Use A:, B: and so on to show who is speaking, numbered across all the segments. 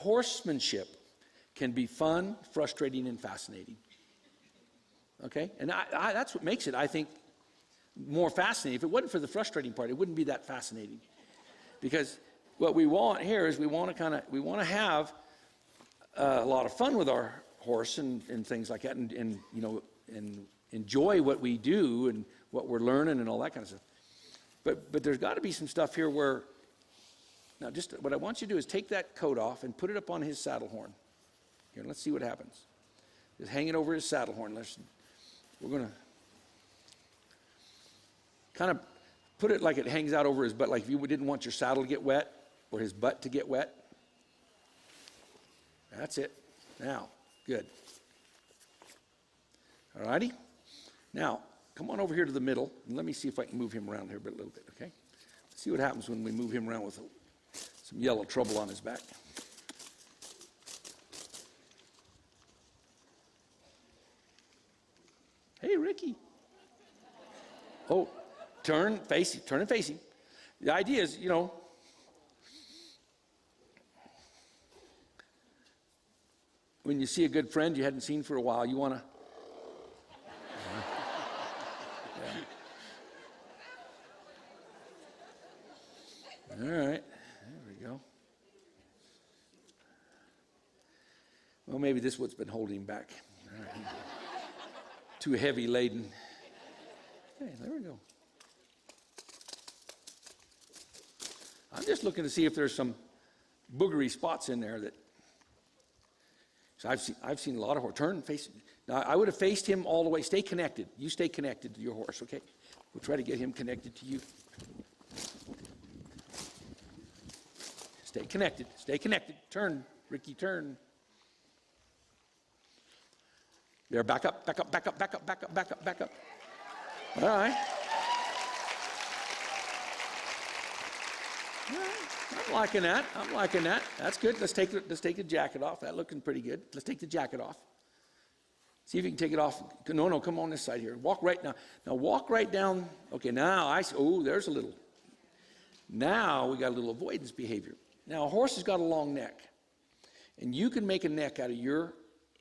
A: horsemanship can be fun, frustrating, and fascinating. Okay? And that's what makes it, I think, more fascinating. If it wasn't for the frustrating part, it wouldn't be that fascinating. Because what we want here is we want to have a lot of fun with our horse and things like that, and enjoy what we do and what we're learning and all that kind of stuff. But there's got to be some stuff here where, now just what I want you to do is take that coat off and put it up on his saddle horn. Here, let's see what happens. Just hang it over his saddle horn. We're going to kind of put it like it hangs out over his butt, like if you didn't want your saddle to get wet or his butt to get wet. That's it. Now, good. All righty. Now, come on over here to the middle, and let me see if I can move him around here a little bit, okay? Let's see what happens when we move him around with some yellow trouble on his back. Hey, Ricky. Oh, turn and face him. The idea is, when you see a good friend you hadn't seen for a while, you want to... Yeah. All right, there we go. Well, maybe this is what's been holding him back. All right. Too heavy laden. Okay, there we go. I'm just looking to see if there's some boogery spots in there that... So I've seen a lot of horse. Turn and face. Now, I would have faced him all the way. Stay connected. You stay connected to your horse, okay? We'll try to get him connected to you. Stay connected. Stay connected. Turn, Ricky, turn. There, back up, back up, back up, back up, back up, back up, back up. All right. I'm liking that. That's good. Let's take the jacket off. That's looking pretty good. Let's take the jacket off. See if you can take it off. No, come on this side here. Walk right now. Now walk right down. Okay, now I see. Oh, there's a little. Now we got a little avoidance behavior. Now a horse has got a long neck. And you can make a neck out of your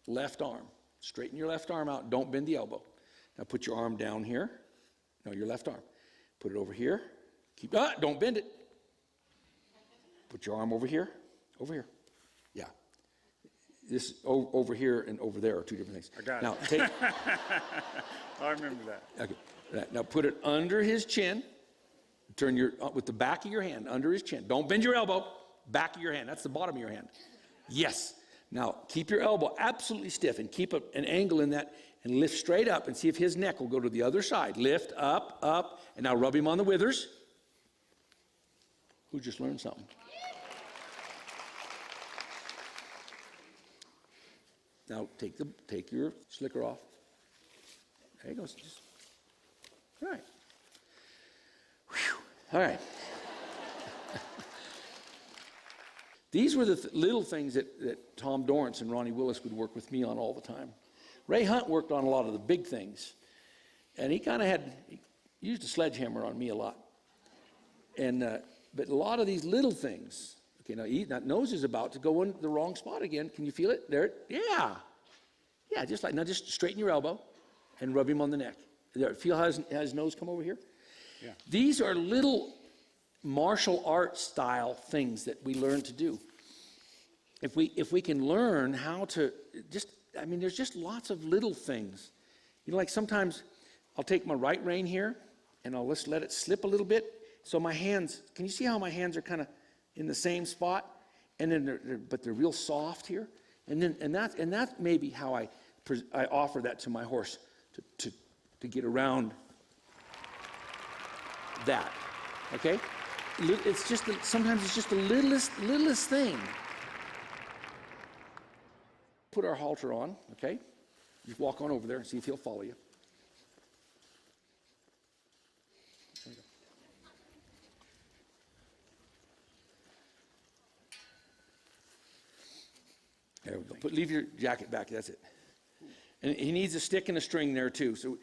A: left arm. Straighten your left arm out. Don't bend the elbow. Now put your arm down here. No, your left arm. Put it over here. Don't bend it. Put your arm over here. Over here. Yeah. This over here and over there are two different things.
B: I got
A: now,
B: it. I remember that.
A: Okay. Now put it under his chin. Turn with the back of your hand under his chin. Don't bend your elbow. Back of your hand. That's the bottom of your hand. Yes. Now keep your elbow absolutely stiff and keep an angle in that and lift straight up and see if his neck will go to the other side. Lift up, up, and now rub him on the withers. Who just learned something? Now take your slicker off. There you go. All right. Whew. All right. These were the little things that Tom Dorrance and Ronnie Willis would work with me on all the time. Ray Hunt worked on a lot of the big things. And he used a sledgehammer on me a lot. But a lot of these little things, okay, now that nose is about to go in the wrong spot again. Can you feel it? There, yeah. Yeah, now just straighten your elbow and rub him on the neck. There, feel how his nose come over here?
B: Yeah.
A: These are little martial arts style things that we learn to do. If we can learn how to there's just lots of little things. Like sometimes I'll take my right rein here and I'll just let it slip a little bit. So my hands, can you see how my hands are kind of in the same spot? And then but they're real soft here. And that may be how I offer that to my horse to get around that. Okay? It's just sometimes it's just the littlest thing. Put our halter on, okay? Just walk on over there and see if he'll follow you. There you go. There we go. Leave your jacket back. That's it. And he needs a stick and a string there too. So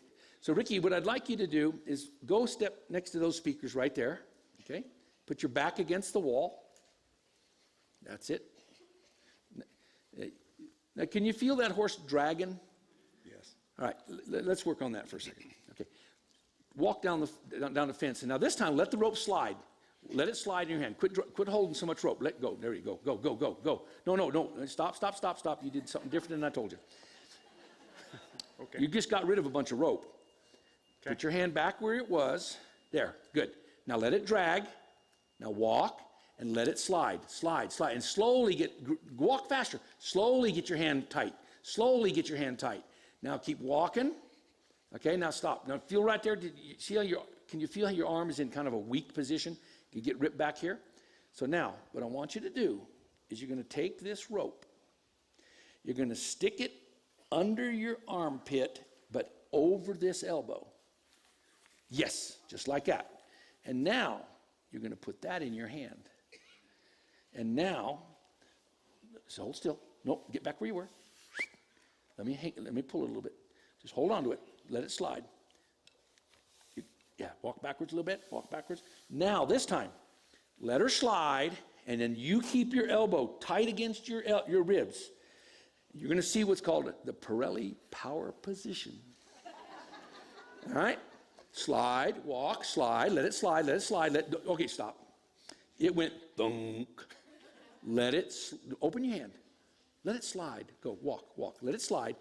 A: Ricky, what I'd like you to do is go step next to those speakers right there. Okay? Put your back against the wall. That's it. Now, can you feel that horse dragging?
B: Yes.
A: All right, let's work on that for a second. Okay. Walk down the fence. And now this time, let the rope slide. Let it slide in your hand. Quit holding so much rope. Let go. There you go. Go. No. Stop. You did something different than I told you.
B: Okay.
A: You just got rid of a bunch of rope.
B: Okay.
A: Put your hand back where it was. There. Good. Now let it drag. Now walk and let it slide. Slide. And slowly walk faster. Slowly get your hand tight. Now keep walking. Okay, now stop. Now feel right there. Can you feel how your arm is in kind of a weak position? You get ripped back here. So now, what I want you to do is you're going to take this rope. You're going to stick it under your armpit, but over this elbow. Yes, just like that. And now, you're going to put that in your hand. And now, so hold still. Nope, get back where you were. Let me pull it a little bit. Just hold on to it. Let it slide. Yeah, walk backwards a little bit. Walk backwards. Now, this time, let her slide, and then you keep your elbow tight against your ribs. You're going to see what's called the Parelli power position. All right? Slide, walk, slide, let it slide. Okay, stop. It went thunk. Open your hand. Let it slide. Go, walk. Let it slide.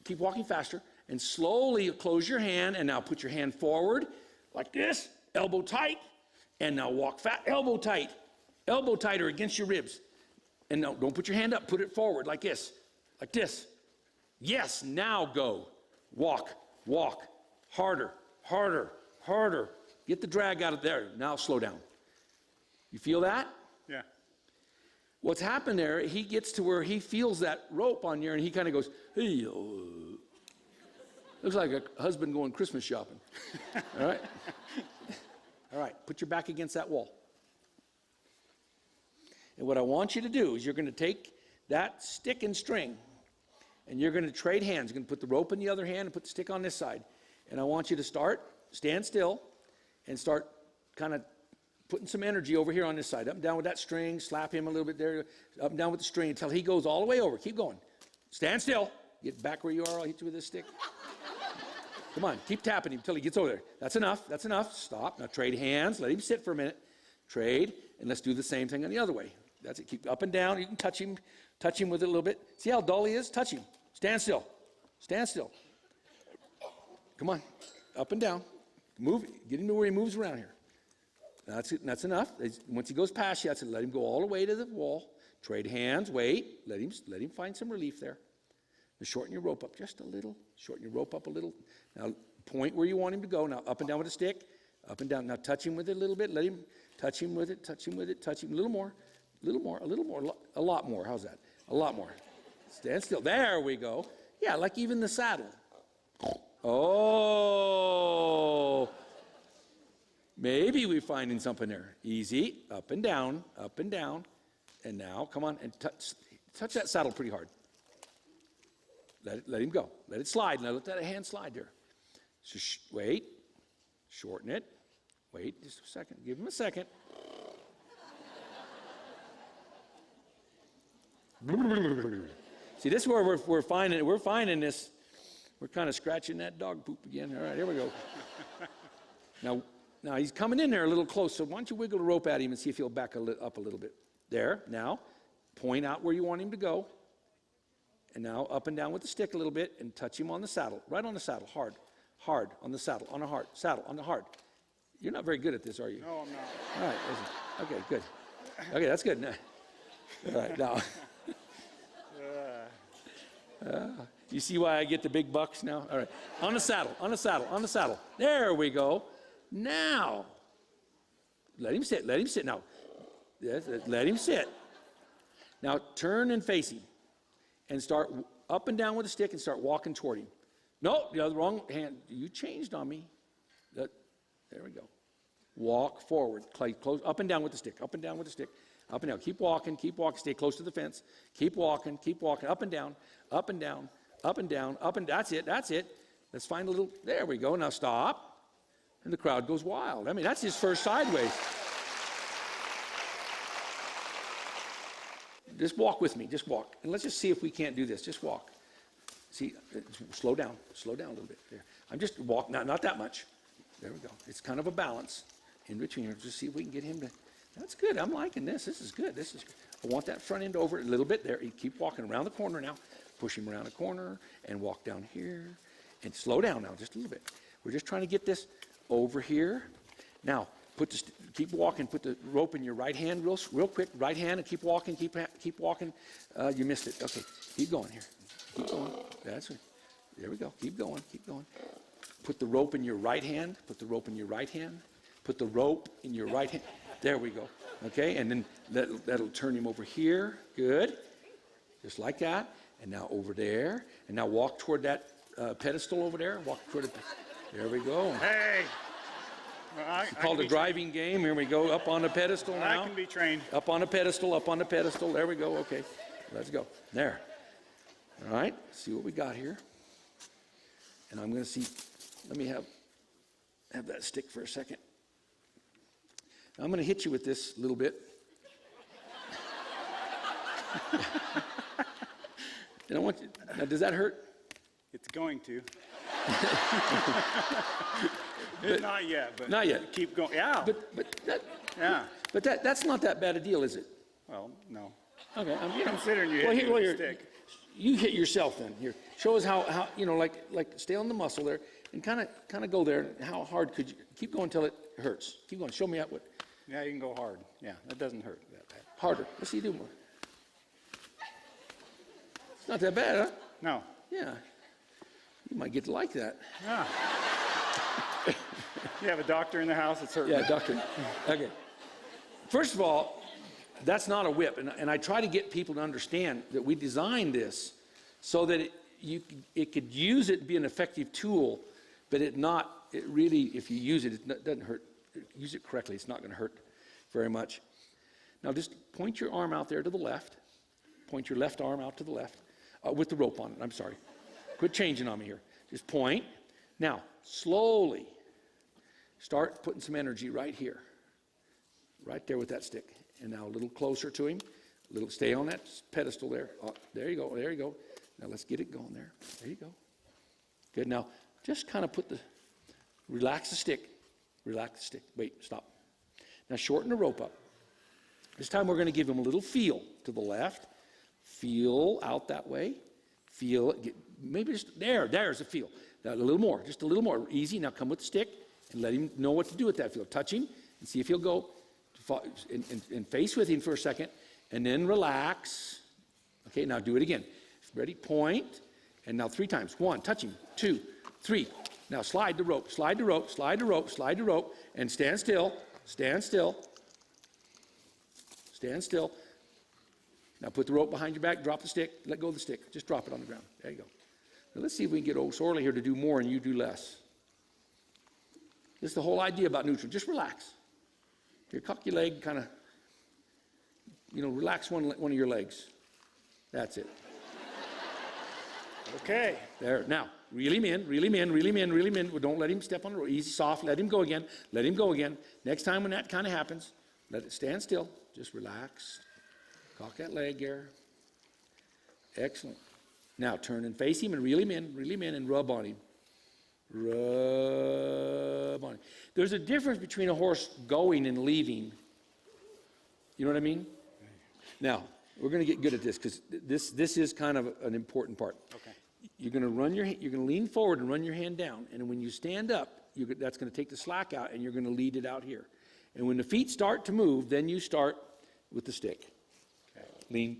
A: Keep walking faster. And slowly close your hand. And now put your hand forward like this. Elbow tight. And now walk fast. Elbow tight. Elbow tighter against your ribs. And no, don't put your hand up. Put it forward like this. Like this. Yes, now go. Walk. Harder. Get the drag out of there. Now slow down. You feel that?
B: Yeah.
A: What's happened there, he gets to where he feels that rope on you, and he kind of goes, hey, looks like a husband going Christmas shopping. All right? All right, put your back against that wall. And what I want you to do is you're going to take that stick and string, and you're going to trade hands. You're going to put the rope in the other hand and put the stick on this side. And I want you to stand still, and start kind of putting some energy over here on this side. Up and down with that string. Slap him a little bit there. Up and down with the string until he goes all the way over. Keep going. Stand still. Get back where you are. I'll hit you with this stick. Come on. Keep tapping him until he gets over there. That's enough. Stop. Now trade hands. Let him sit for a minute. Trade. And let's do the same thing on the other way. That's it. Keep up and down. You can touch him. Touch him with it a little bit. See how dull he is? Touch him. Stand still. Come on. Up and down. Move. Get him to where he moves around here. That's it. That's enough. Once he goes past you, that's it. Let him go all the way to the wall. Trade hands. Wait. Let him find some relief there. Now shorten your rope up just a little. Now point where you want him to go. Now up and down with a stick. Up and down. Now touch him with it a little bit. Let him touch him with it. Touch him. A little more. A lot more. How's that? A lot more. Stand still. There we go. Yeah, like even the saddle. Oh. Maybe we're finding something there. Easy. Up and down. And now, come on, and touch that saddle pretty hard. Let him go. Let it slide. Now let that hand slide there. So wait. Shorten it. Wait just a second. Give him a second. See, this is where we're finding this. We're kind of scratching that dog poop again. All right, here we go. Now he's coming in there a little close, so why don't you wiggle the rope at him and see if he'll back up a little bit. There, now, point out where you want him to go. And now up and down with the stick a little bit and touch him on the saddle. Right on the saddle, hard on the saddle, on the hard, saddle, on the hard. You're not very good at this, are you?
B: No, I'm not.
A: All right, listen. Okay, good. Okay, that's good. All right, now. You see why I get the big bucks now? All right. On the saddle. There we go. Now, let him sit now. Yes, let him sit. Now, turn and face him. And start up and down with the stick and start walking toward him. No, the other wrong hand. You changed on me. There we go. Walk forward. Close, up and down with the stick. Up and down. Keep walking. Stay close to the fence. Keep walking. Up and down. That's it. Let's find a little. There we go. Now stop. And the crowd goes wild. I mean, that's his first sideways. just walk with me, just walk. And let's just see if we can't do this, just walk. See, slow down a little bit there. I'm just walk, not that much. There we go. It's kind of a balance in between here. Just see if we can get him to, that's good. I'm liking this. This is good. This is good. I want that front end over a little bit there. You keep walking around the corner now. Push him around the corner and walk down here. And slow down now just a little bit. We're just trying to get this over here. Now, keep walking. Put the rope in your right hand real quick. Right hand and keep walking. Keep walking. You missed it. Okay. Keep going here. Keep going. That's it. There we go. Keep going. Keep going. Put the rope in your right hand. Put the rope in your right hand. Put the rope in your right hand. There we go. Okay. And then that'll turn him over here. Good. Just like that. And now over there. And now walk toward that pedestal over there. Walk toward it. There we go.
B: Hey. Well,
A: It's called a driving game. Here we go. Up on the pedestal now.
B: I can be trained.
A: Up on the pedestal. Up on the pedestal. There we go. Okay. Let's go. There. All right. See what we got here. And I'm going to see. Let me have that stick for a second. Now I'm going to hit you with this a little bit. And I want you, now, does that hurt?
B: It's going to. Not yet, but
A: Not yet.
B: keep going. Yeah.
A: But that's not that bad a deal, is it?
B: Well, no.
A: Okay.
B: Considering you hit me with a stick.
A: You hit yourself then. Here, show us how like stay on the muscle there and kind of go there. How hard could you keep going until it hurts? Keep going. Show me what.
B: Yeah, you can go hard. Yeah, that doesn't hurt that bad.
A: Harder. Let's see you do more. It's not that bad, huh?
B: No.
A: Yeah. You might get to like that.
B: Yeah. You have a doctor in the house that's hurting.
A: Yeah, doctor. Okay. First of all, that's not a whip. And I try to get people to understand that we designed this so that it could use it and be an effective tool, but it really, if you use it, it doesn't hurt. Use it correctly, it's not going to hurt very much. Now just point your arm out there to the left. Point your left arm out to the left with the rope on it. I'm sorry. Quit changing on me here. Just point. Now, slowly start putting some energy right here. Right there with that stick. And now a little closer to him. Stay on that pedestal there. Oh, there you go. There you go. Now let's get it going there. There you go. Good. Now just kind of relax the stick. Relax the stick. Wait, stop. Now shorten the rope up. This time we're going to give him a little feel to the left. Feel out that way. Feel it. Maybe just there's a feel. Now, a little more. Just a little more. Easy. Now come with the stick and let him know what to do with that feel. Touch him and see if he'll go and face with him for a second. And then relax. Okay, now do it again. Ready? Point. And now 3 times. 1. Touch him. 2, 3. Now slide the rope. Slide the rope. Slide the rope. Slide the rope. And stand still. Stand still. Stand still. Now put the rope behind your back. Drop the stick. Let go of the stick. Just drop it on the ground. There you go. Now let's see if we can get old Sorley here to do more and you do less. This is the whole idea about neutral. Just relax. Here, cock your leg, kind of, relax one of your legs. That's it.
B: Okay.
A: There. Now, reel him in, reel him in, reel him in, reel him in. Well, don't let him step on the rope. Easy, soft. Let him go again. Let him go again. Next time when that kind of happens, let it stand still. Just relax. Cock that leg there. Excellent. Now, turn and face him and reel him in and rub on him. Rub on him. There's a difference between a horse going and leaving. You know what I mean? Now, we're going to get good at this because this is kind of an important part.
B: Okay.
A: You're going to lean forward and run your hand down, and when you stand up, that's going to take the slack out, and you're going to lead it out here. And when the feet start to move, then you start with the stick. Okay.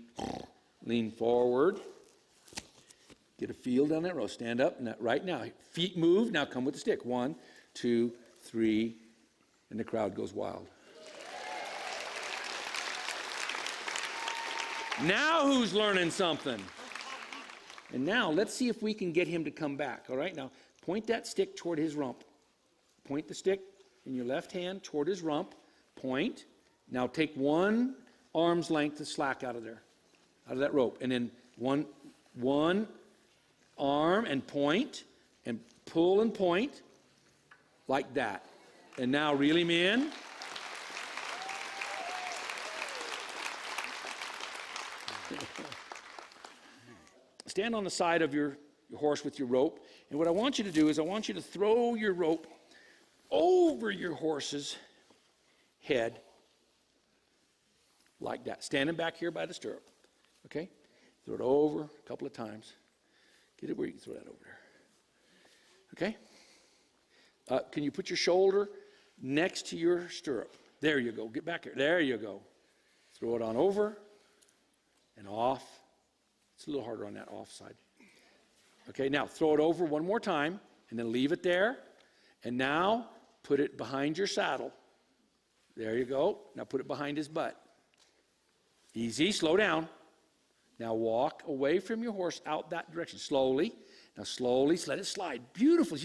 A: Lean forward. Get a feel down that row. Stand up right now. Feet move. Now come with the stick. 1, 2, 3, and the crowd goes wild. Now who's learning something? And now let's see if we can get him to come back. All right, now point that stick toward his rump. Point the stick in your left hand toward his rump. Point. Now take 1 arm's length of slack out of there, out of that rope. And then one arm and point and pull and point like that. And now reel him in. stand on the side of your horse with your rope. And what I want you to do is I want you to throw your rope over your horse's head like that. Standing back here by the stirrup. Okay? Throw it over a couple of times. Get it where you can throw that over there. Okay? Can you put your shoulder next to your stirrup? There you go. Get back here. There you go. Throw it on over and off. It's a little harder on that off side. Okay, now throw it over one more time and then leave it there. And now put it behind your saddle. There you go. Now put it behind his butt. Easy, slow down. Now walk away from your horse out that direction. Slowly. Now slowly, let it slide. Beautiful.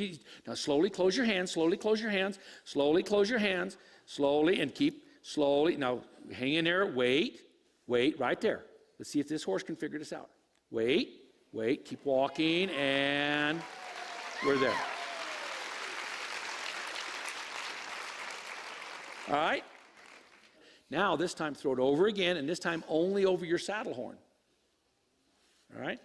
A: Now slowly close your hands. Slowly close your hands. Slowly close your hands. Slowly and keep slowly. Now hang in there. Wait. Wait right there. Let's see if this horse can figure this out. Wait. Wait. Keep walking. And we're there. All right. Now this time throw it over again. And this time only over your saddle horn. All right.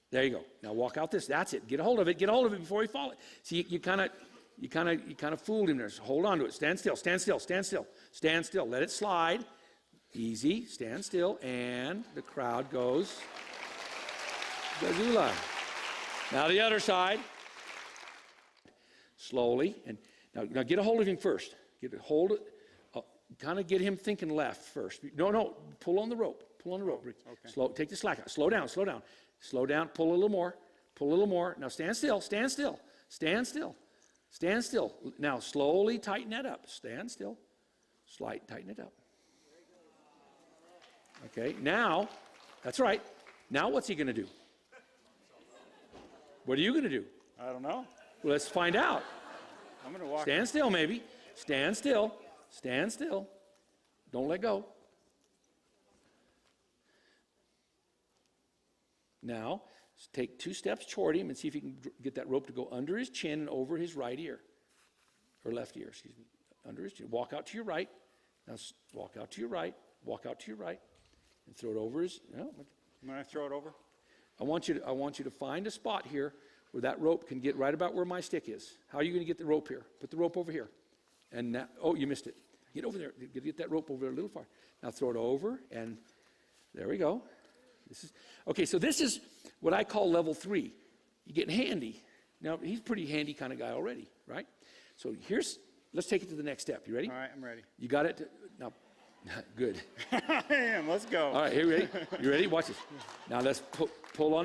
A: There you go. Now walk out this. That's it. Get a hold of it. Get a hold of it before you fall. See, you kind of fooled him there. So hold on to it. Stand still. Stand still. Stand still. Stand still. Let it slide. Easy. Stand still. And the crowd goes. Gazula. Now the other side. Slowly. And now get a hold of him first. Get a hold of. Kind of get him thinking left first. No. Pull on the rope. Pull on the rope. Okay. Take the slack out. Slow down. Slow down. Slow down. Pull a little more. Pull a little more. Now stand still. Stand still. Stand still. Stand still. Now slowly tighten that up. Stand still. Tighten it up. Okay. Now, that's right. Now what's he going to do? What are you going to do?
B: I don't know.
A: Well, let's find out.
B: I'm going to walk.
A: Stand still, maybe. Stand still. Stand still. Don't let go. Now, take 2 steps toward him and see if you can get that rope to go under his chin and over his right ear. Or left ear, excuse me. Under his chin. Walk out to your right. Now, walk out to your right. Walk out to your right. And throw it over his...
B: I'm going to throw it over.
A: I want you to find a spot here where that rope can get right about where my stick is. How are you going to get the rope here? Put the rope over here. And now, oh, you missed it. Get over there. Get that rope over there a little far. Now throw it over, and there we go. So this is what I call level 3. You're getting handy. Now, he's a pretty handy kind of guy already, right? So let's take it to the next step. You ready?
B: All right, I'm ready.
A: You got it? Now, good.
B: I am. Let's go.
A: All right, here, ready? You ready? Watch this. Now let's pull on it.